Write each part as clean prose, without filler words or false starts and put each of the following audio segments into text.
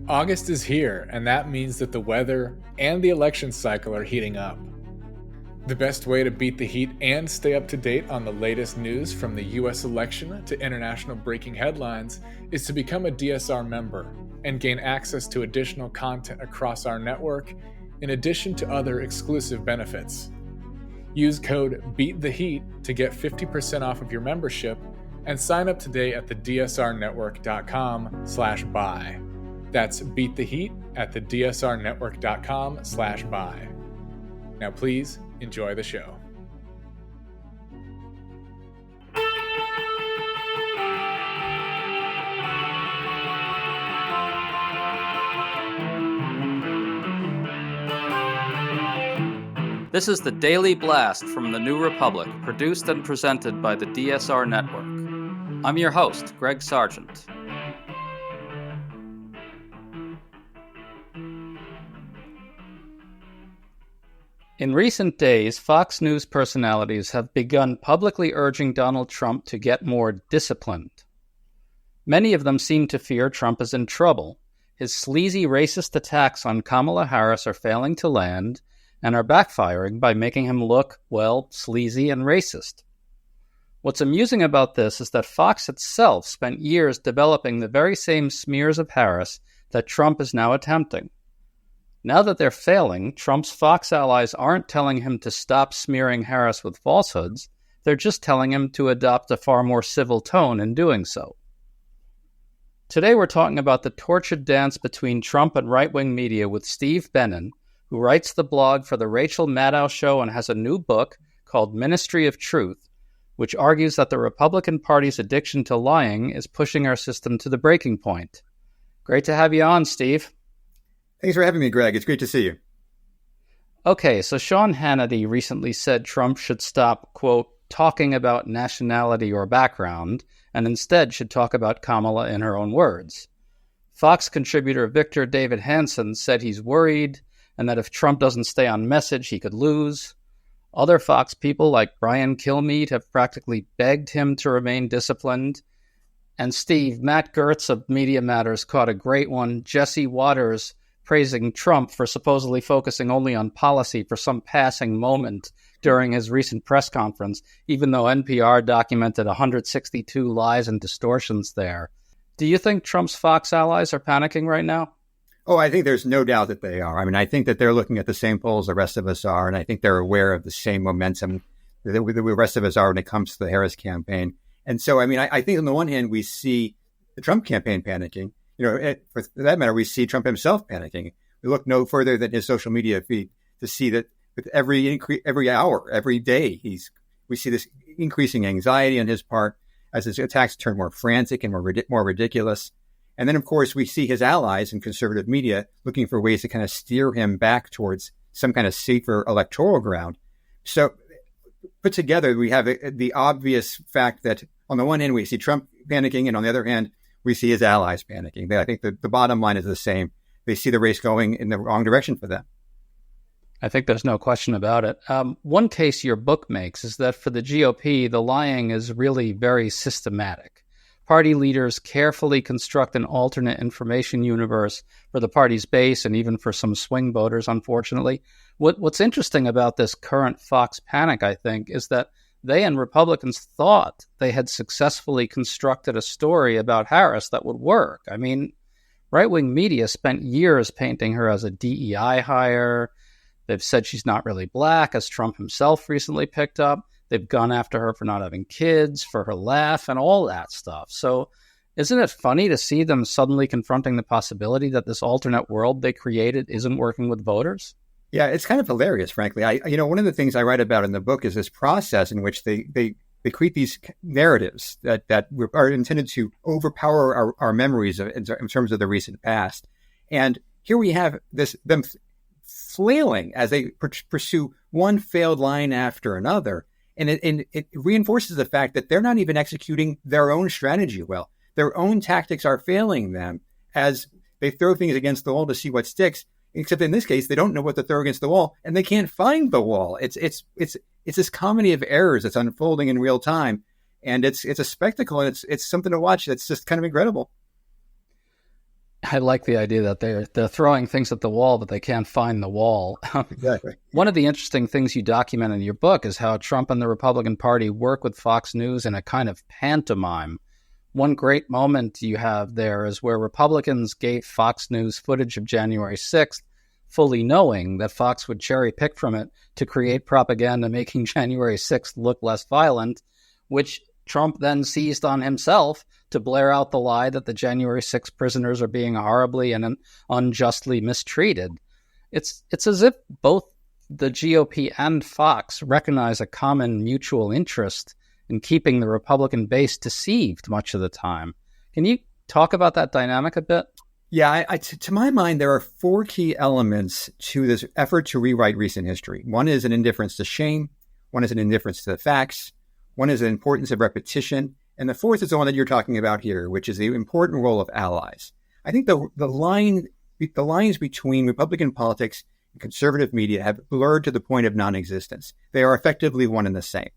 August is here, and that means that the weather and the election cycle are heating up. The best way to beat the heat and stay up to date on the latest news from the US election to international breaking headlines is to become a DSR member and gain access to additional content across our network, in addition to other exclusive benefits. Use code BEATTHEHEAT to get 50% off of your membership and sign up today at thedsrnetwork.com/buy. That's Beat the Heat at thedsrnetwork.com/buy. Now please enjoy the show. This is the Daily Blast from the New Republic, produced and presented by the DSR Network. I'm your host, Greg Sargent. In recent days, Fox News personalities have begun publicly urging Donald Trump to get more disciplined. Many of them seem to fear Trump is in trouble. His sleazy racist attacks on Kamala Harris are failing to land and are backfiring by making him look, well, sleazy and racist. What's amusing about this is that Fox itself spent years developing the very same smears of Harris that Trump is now attempting. Now that they're failing, Trump's Fox allies aren't telling him to stop smearing Harris with falsehoods, they're just telling him to adopt a far more civil tone in doing so. Today we're talking about the tortured dance between Trump and right-wing media with Steve Bannon, who writes the blog for The Rachel Maddow Show and has a new book called Ministry of Truth, which argues that the Republican Party's addiction to lying is pushing our system to the breaking point. Great to have you on, Steve. Thanks for having me, Greg. It's great to see you. Okay, so Sean Hannity recently said Trump should stop, quote, talking about nationality or background, and instead should talk about Kamala in her own words. Fox contributor Victor David Hanson said he's worried, and that if Trump doesn't stay on message, he could lose. Other Fox people like Brian Kilmeade have practically begged him to remain disciplined. And Steve, Matt Gertz of Media Matters caught a great one. Jesse Waters praising Trump for supposedly focusing only on policy for some passing moment during his recent press conference, even though NPR documented 162 lies and distortions there. Do you think Trump's Fox allies are panicking right now? Oh, I think there's no doubt that they are. I mean, I think that they're looking at the same polls the rest of us are, and I think they're aware of the same momentum that the rest of us are when it comes to the Harris campaign. And so, I mean, I think on the one hand, we see the Trump campaign panicking. For that matter, we see Trump himself panicking. We look no further than his social media feed to see that with every hour, every day, we see this increasing anxiety on his part as his attacks turn more frantic and more ridiculous. And then, of course, we see his allies in conservative media looking for ways to kind of steer him back towards some kind of safer electoral ground. So put together, we have the obvious fact that on the one hand, we see Trump panicking, and on the other hand, we see his allies panicking. I think the bottom line is the same. They see the race going in the wrong direction for them. I think there's no question about it. One case your book makes is that for the GOP, the lying is really very systematic. Party leaders carefully construct an alternate information universe for the party's base and even for some swing voters, unfortunately. What's interesting about this current Fox panic, I think, is that they and Republicans thought they had successfully constructed a story about Harris that would work. I mean, right-wing media spent years painting her as a DEI hire. They've said she's not really black, as Trump himself recently picked up. They've gone after her for not having kids, for her laugh, and all that stuff. So isn't it funny to see them suddenly confronting the possibility that this alternate world they created isn't working with voters? Yeah, it's kind of hilarious, frankly. One of the things I write about in the book is this process in which they create these narratives that are intended to overpower our memories in terms of the recent past. And here we have them flailing as they pursue one failed line after another. And it reinforces the fact that they're not even executing their own strategy well. Their own tactics are failing them as they throw things against the wall to see what sticks. Except in this case, they don't know what to throw against the wall, and they can't find the wall. It's this comedy of errors that's unfolding in real time, and it's a spectacle, and it's something to watch. That's just kind of incredible. I like the idea that they're throwing things at the wall, but they can't find the wall. Exactly. One of the interesting things you document in your book is how Trump and the Republican Party work with Fox News in a kind of pantomime. One great moment you have there is where Republicans gave Fox News footage of January 6th, fully knowing that Fox would cherry pick from it to create propaganda making January 6th look less violent, which Trump then seized on himself to blare out the lie that the January 6th prisoners are being horribly and unjustly mistreated. It's as if both the GOP and Fox recognize a common mutual interest in keeping the Republican base deceived much of the time. Can you talk about that dynamic a bit? Yeah, to my mind, there are four key elements to this effort to rewrite recent history. One is an indifference to shame. One is an indifference to the facts. One is the importance of repetition. And the fourth is the one that you're talking about here, which is the important role of allies. I think the lines between Republican politics and conservative media have blurred to the point of non-existence. They are effectively one and the same.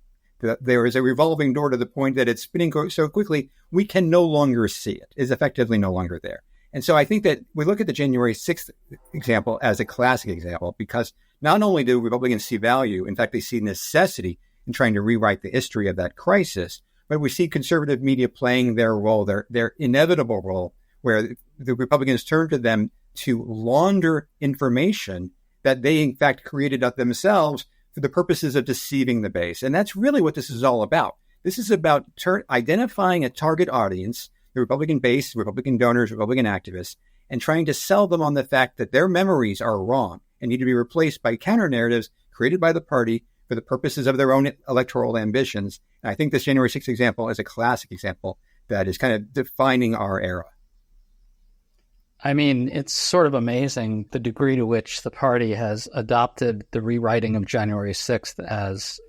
There is a revolving door to the point that it's spinning so quickly, we can no longer see it. It's effectively no longer there. And so I think that we look at the January 6th example as a classic example, because not only do Republicans see value, in fact, they see necessity in trying to rewrite the history of that crisis, but we see conservative media playing their role, their inevitable role, where the Republicans turn to them to launder information that they, in fact, created up themselves for the purposes of deceiving the base. And that's really what this is all about. This is about identifying a target audience, the Republican base, Republican donors, Republican activists, and trying to sell them on the fact that their memories are wrong and need to be replaced by counter-narratives created by the party for the purposes of their own electoral ambitions. And I think this January 6th example is a classic example that is kind of defining our era. I mean, it's sort of amazing the degree to which the party has adopted the rewriting of January 6th as,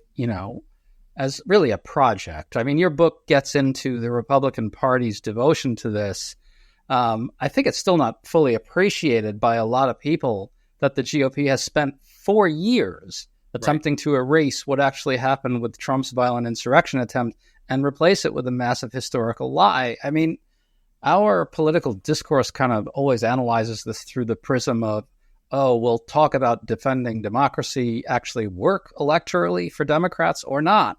as really a project. I mean, your book gets into the Republican Party's devotion to this. I think it's still not fully appreciated by a lot of people that the GOP has spent 4 years attempting to erase what actually happened with Trump's violent insurrection attempt and replace it with a massive historical lie. I mean, our political discourse kind of always analyzes this through the prism of, will talk about defending democracy actually work electorally for Democrats or not?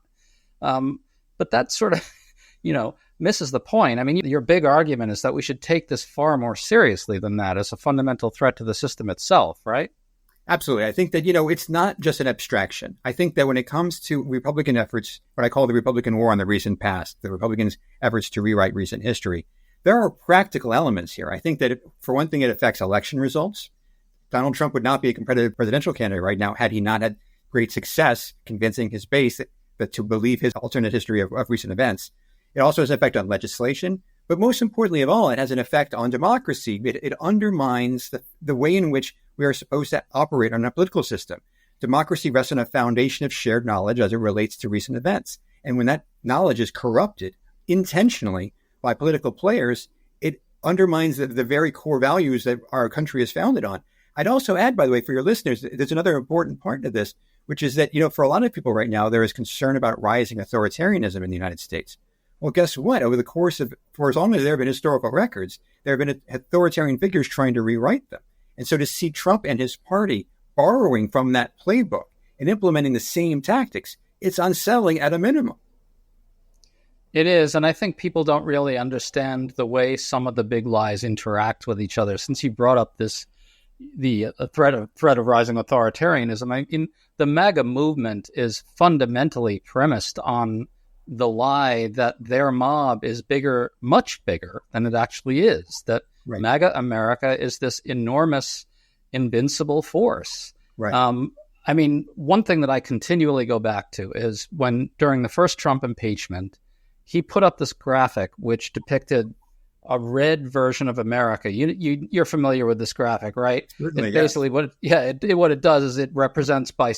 But that sort of, misses the point. I mean, your big argument is that we should take this far more seriously than that as a fundamental threat to the system itself, right? Absolutely. I think that, it's not just an abstraction. I think that when it comes to Republican efforts, what I call the Republican war on the recent past, the Republicans' efforts to rewrite recent history, there are practical elements here. I think that, for one thing, it affects election results. Donald Trump would not be a competitive presidential candidate right now had he not had great success convincing his base that to believe his alternate history of recent events. It also has an effect on legislation. But most importantly of all, it has an effect on democracy. It undermines the way in which we are supposed to operate on a political system. Democracy rests on a foundation of shared knowledge as it relates to recent events. And when that knowledge is corrupted intentionally by political players, it undermines the very core values that our country is founded on. I'd also add, by the way, for your listeners, there's another important part to this, which is that, for a lot of people right now, there is concern about rising authoritarianism in the United States. Well, guess what? Over the course of, for as long as there have been historical records, there have been authoritarian figures trying to rewrite them. And so to see Trump and his party borrowing from that playbook and implementing the same tactics, it's unsettling at a minimum. It is, and I think people don't really understand the way some of the big lies interact with each other. Since you brought up the threat of rising authoritarianism, I mean, the MAGA movement is fundamentally premised on the lie that their mob is bigger, much bigger than it actually is. That right. MAGA America is this enormous, invincible force. Right. I mean, one thing that I continually go back to is when during the first Trump impeachment, he put up this graphic which depicted a red version of America. You're familiar with this graphic, right? Certainly, basically, yes. what it does is it represents by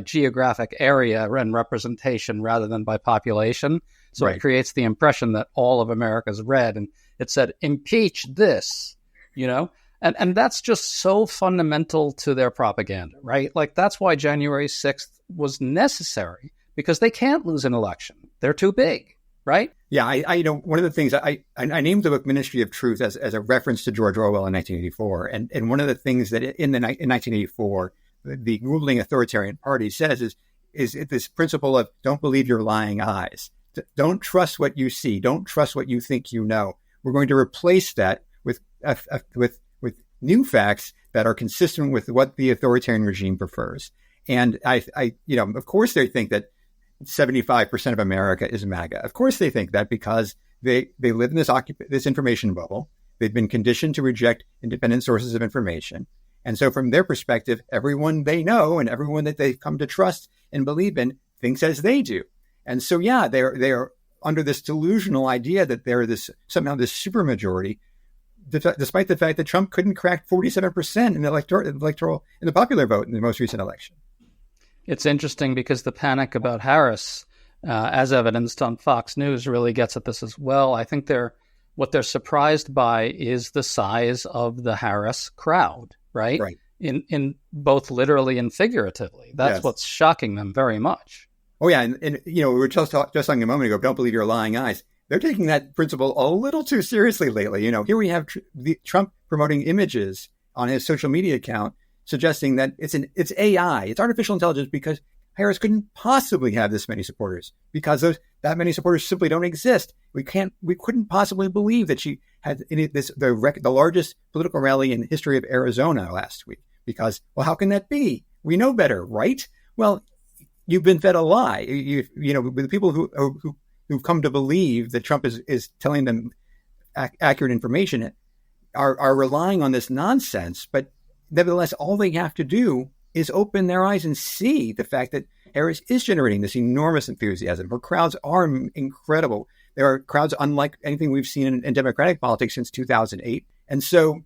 geographic area and representation rather than by population. So right. It creates the impression that all of America is red, and it said impeach this, and that's just so fundamental to their propaganda, right? Like that's why January 6th was necessary, because they can't lose an election. They're too big. Right? Yeah, one of the things I named the book Ministry of Truth as a reference to George Orwell in 1984. And one of the things that in 1984, the ruling authoritarian party says is this principle of don't believe your lying eyes. Don't trust what you see. Don't trust what you think you know. We're going to replace that with new facts that are consistent with what the authoritarian regime prefers. And of course they think that 75% of America is MAGA. Of course they think that because they live in this information bubble. They've been conditioned to reject independent sources of information. And so from their perspective, everyone they know and everyone that they've come to trust and believe in thinks as they do. And so, yeah, they're under this delusional idea that they're somehow this supermajority, despite the fact that Trump couldn't crack 47% in the popular vote in the most recent election. It's interesting because the panic about Harris, as evidenced on Fox News, really gets at this as well. I think what they're surprised by is the size of the Harris crowd, right? Right. In both literally and figuratively. That's what's shocking them very much. Oh, yeah. And we were just talking a moment ago, don't believe your lying eyes. They're taking that principle a little too seriously lately. Here we have Trump promoting images on his social media account, suggesting that it's AI, it's artificial intelligence, because Harris couldn't possibly have this many supporters because that many supporters simply don't exist. We couldn't possibly believe that she had the largest political rally in the history of Arizona last week because, well, how can that be? We know better, right? Well, you've been fed a lie. The people who've come to believe that Trump is telling them accurate information are relying on this nonsense. But nevertheless, all they have to do is open their eyes and see the fact that Harris is generating this enormous enthusiasm. Her crowds are incredible. There are crowds unlike anything we've seen in Democratic politics since 2008. And so,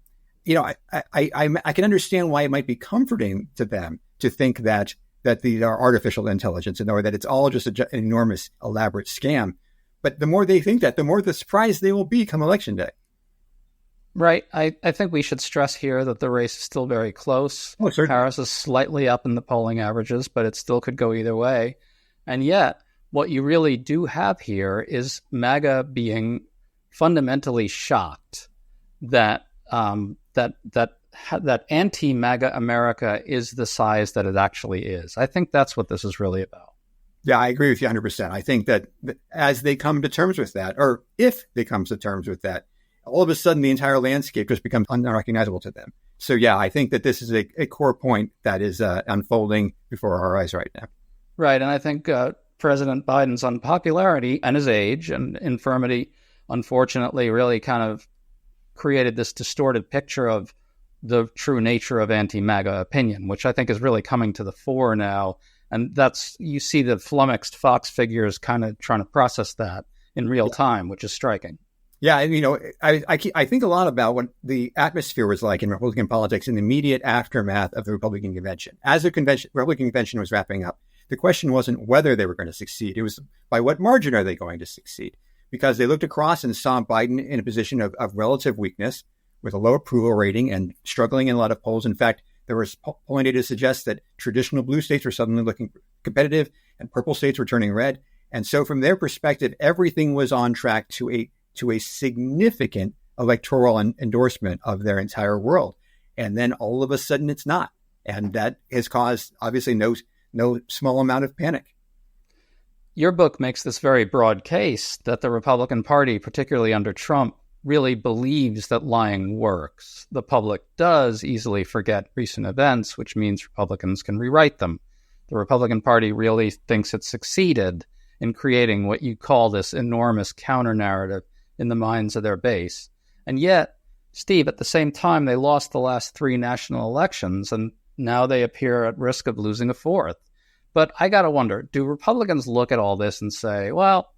I can understand why it might be comforting to them to think that these are artificial intelligence or that it's all just an enormous, elaborate scam. But the more they think that, the more the surprise they will be come election day. Right. I think we should stress here that the race is still very close. Oh, certainly. Harris is slightly up in the polling averages, but it still could go either way. And yet, what you really do have here is MAGA being fundamentally shocked that anti-MAGA America is the size that it actually is. I think that's what this is really about. Yeah, I agree with you 100%. I think that as they come to terms with that, or if they come to terms with that, all of a sudden the entire landscape just becomes unrecognizable to them. So, yeah, I think that this is a core point that is unfolding before our eyes right now. Right. And I think President Biden's unpopularity and his age and infirmity, unfortunately, really kind of created this distorted picture of the true nature of anti-MAGA opinion, which I think is really coming to the fore now. And you see the flummoxed Fox figures kind of trying to process that in real time, which is striking. Yeah, I think a lot about what the atmosphere was like in Republican politics in the immediate aftermath of the Republican convention. As the Republican convention was wrapping up, the question wasn't whether they were going to succeed. It was by what margin are they going to succeed? Because they looked across and saw Biden in a position of relative weakness with a low approval rating and struggling in a lot of polls. In fact, there was polling data to suggest that traditional blue states were suddenly looking competitive and purple states were turning red. And so from their perspective, everything was on track to a significant electoral endorsement of their entire world. And then all of a sudden it's not. And that has caused obviously no small amount of panic. Your book makes this very broad case that the Republican Party, particularly under Trump, really believes that lying works. The public does easily forget recent events, which means Republicans can rewrite them. The Republican Party really thinks it succeeded in creating what you call this enormous counter-narrative in the minds of their base. And yet, Steve, at the same time, they lost the last 3 national elections, and now they appear at risk of losing a 4th. But I got to wonder, do Republicans look at all this and say, well,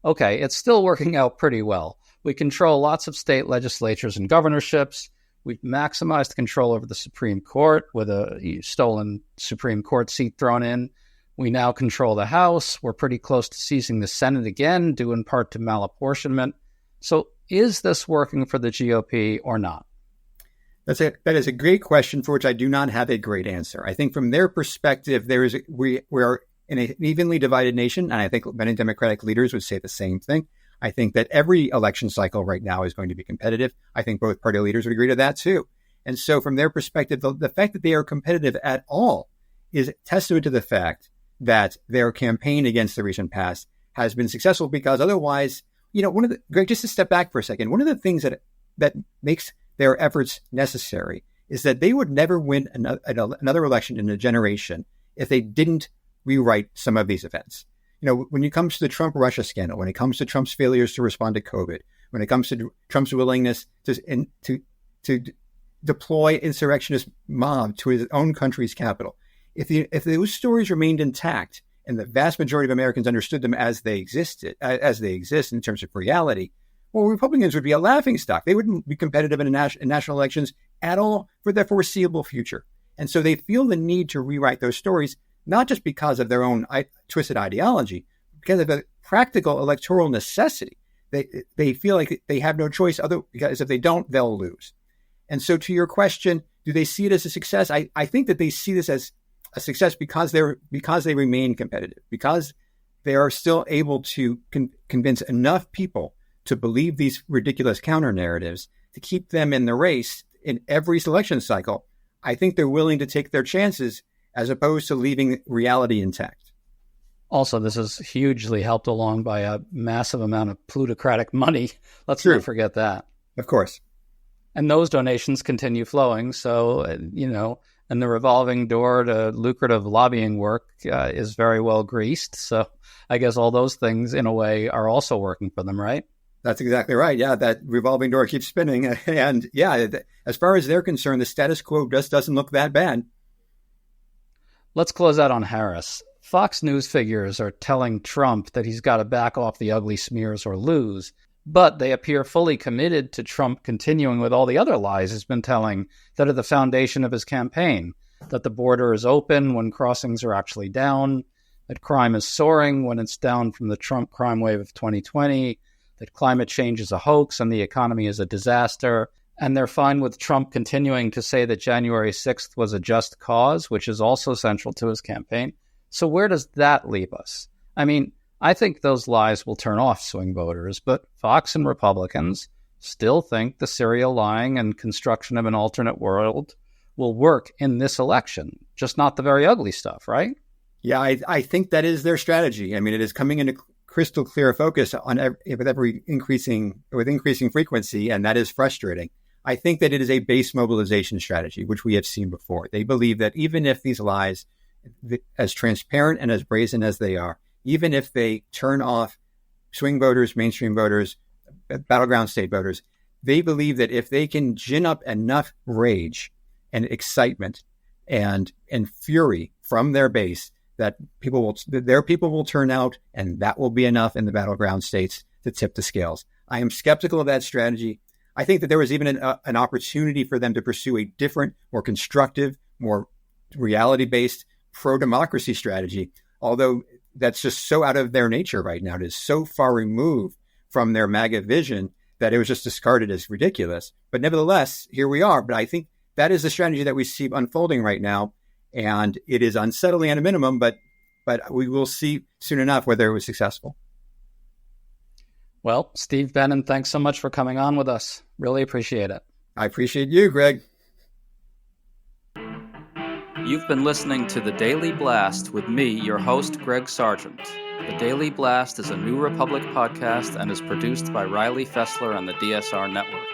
okay, it's still working out pretty well. We control lots of state legislatures and governorships. We've maximized control over the Supreme Court with a stolen Supreme Court seat thrown in. We now control the House. We're pretty close to seizing the Senate again, due in part to malapportionment. So is this working for the GOP or not? That is a great question for which I do not have a great answer. I think from their perspective, we are in an evenly divided nation, and I think many Democratic leaders would say the same thing. I think that every election cycle right now is going to be competitive. I think both party leaders would agree to that too. And so from their perspective, the fact that they are competitive at all is testament to the fact that their campaign against the recent past has been successful, because otherwise, Greg, just to step back for a second, one of the things that makes their efforts necessary is that they would never win another election in a generation if they didn't rewrite some of these events. When it comes to the Trump-Russia scandal, when it comes to Trump's failures to respond to COVID, when it comes to Trump's willingness to deploy insurrectionist mob to his own country's capital, if those stories remained intact and the vast majority of Americans understood them as they exist in terms of reality, well, Republicans would be a laughingstock. They wouldn't be competitive in national elections at all for the foreseeable future. And so they feel the need to rewrite those stories, not just because of their own twisted ideology, because of a practical electoral necessity. They feel like they have no choice, because if they don't, they'll lose. And so to your question, do they see it as a success? I think that they see this as a success because they remain competitive, because they are still able to convince enough people to believe these ridiculous counter narratives to keep them in the race in every election cycle. I think they're willing to take their chances as opposed to leaving reality intact. Also, this is hugely helped along by a massive amount of plutocratic money. Let's True. not forget that. Of course. And those donations continue flowing. So, and the revolving door to lucrative lobbying work is very well greased. So I guess all those things, in a way, are also working for them, right? That's exactly right. Yeah, that revolving door keeps spinning. And yeah, as far as they're concerned, the status quo just doesn't look that bad. Let's close out on Harris. Fox News figures are telling Trump that he's got to back off the ugly smears or lose, but they appear fully committed to Trump continuing with all the other lies he's been telling that are the foundation of his campaign, that the border is open when crossings are actually down, that crime is soaring when it's down from the Trump crime wave of 2020, that climate change is a hoax and the economy is a disaster. And they're fine with Trump continuing to say that January 6th was a just cause, which is also central to his campaign. So where does that leave us? I mean, I think those lies will turn off swing voters, but Fox and Republicans still think the serial lying and construction of an alternate world will work in this election, just not the very ugly stuff, right? Yeah, I think that is their strategy. I mean, it is coming into crystal clear focus with increasing frequency, and that is frustrating. I think that it is a base mobilization strategy, which we have seen before. They believe that even if these lies, as transparent and as brazen as they are, even if they turn off swing voters, mainstream voters, battleground state voters, they believe that if they can gin up enough rage and excitement and fury from their base, that their people will turn out, and that will be enough in the battleground states to tip the scales. I am skeptical of that strategy. I think that there was even an opportunity for them to pursue a different, more constructive, more reality-based pro-democracy strategy, although that's just so out of their nature right now. It is so far removed from their MAGA vision that it was just discarded as ridiculous. But nevertheless, here we are. But I think that is the strategy that we see unfolding right now. And it is unsettling at a minimum, but we will see soon enough whether it was successful. Well, Steve Bannon, thanks so much for coming on with us. Really appreciate it. I appreciate you, Greg. You've been listening to The Daily Blast with me, your host, Greg Sargent. The Daily Blast is a New Republic podcast and is produced by Riley Fessler and the DSR Network.